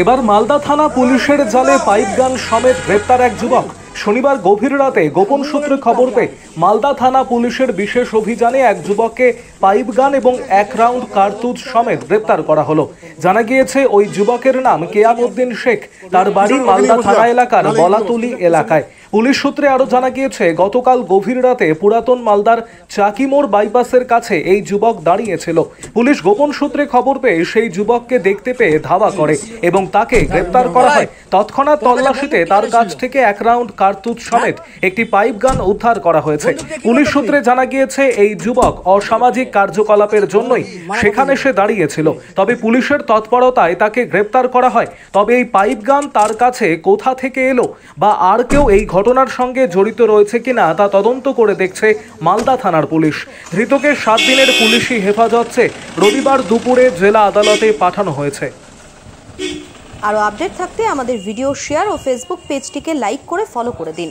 এবার মালদা থানা পুলিশের জালে পাইপ গান সমেত গ্রেপ্তার এক যুবক। শনিবার গভীর রাতে গোপন সূত্রে খবর পেয়ে মালদা থানা পুলিশের বিশেষ অভিযানে এক যুবককে পাইপ গান এবং 1 রাউন্ড কার্তুজ সমেত গ্রেপ্তার করা হলো। জানা গিয়েছে ওই যুবকের নাম কেয়ামউদ্দিন শেখ। তার বাড়ি মালদা থানা এলাকার বলাতুলি এলাকায়। পুলিশ সূত্রে আরো জানা গিয়েছে, গতকাল গভীর রাতে পুরাতন মালদার চাকিমোড় বাইপাসের কাছে এই যুবক দাঁড়িয়েছিল। পুলিশ গোপন সূত্রে খবর পেয়ে সেই যুবককে দেখতে পেয়ে ধাওয়া করে এবং তাকে গ্রেপ্তার করা হয়। তৎক্ষণাৎ তল্লাশিতে তার কাছ থেকে 1 রাউন্ড কার্তুজ সমেত একটি পাইপ গান উদ্ধার করা হয়েছে। পুলিশ সূত্রে জানা গিয়েছে, এই যুবক অসামাজিক কার্যকলাপের জন্যই সেখানে সে দাঁড়িয়েছিল। তবে পুলিশের তৎপরতায় তাকে গ্রেপ্তার করা হয়। তবে এই পাইপ গান তার কাছে কোথা থেকে এলো বা আর কেউ এই ঘটনার সঙ্গে জড়িত রয়েছে কিনা তা তদন্ত করে দেখছে মালদা থানার পুলিশ। ধৃতকে 7 দিনের পুলিশি হেফাজত চেয়ে রবিবার দুপুরে জেলা আদালতে পাঠানো হয়েছে। আরো আপডেট থাকতে আমাদের ভিডিও শেয়ার ও ফেসবুক পেজটিকে লাইক করে ফলো করে দিন।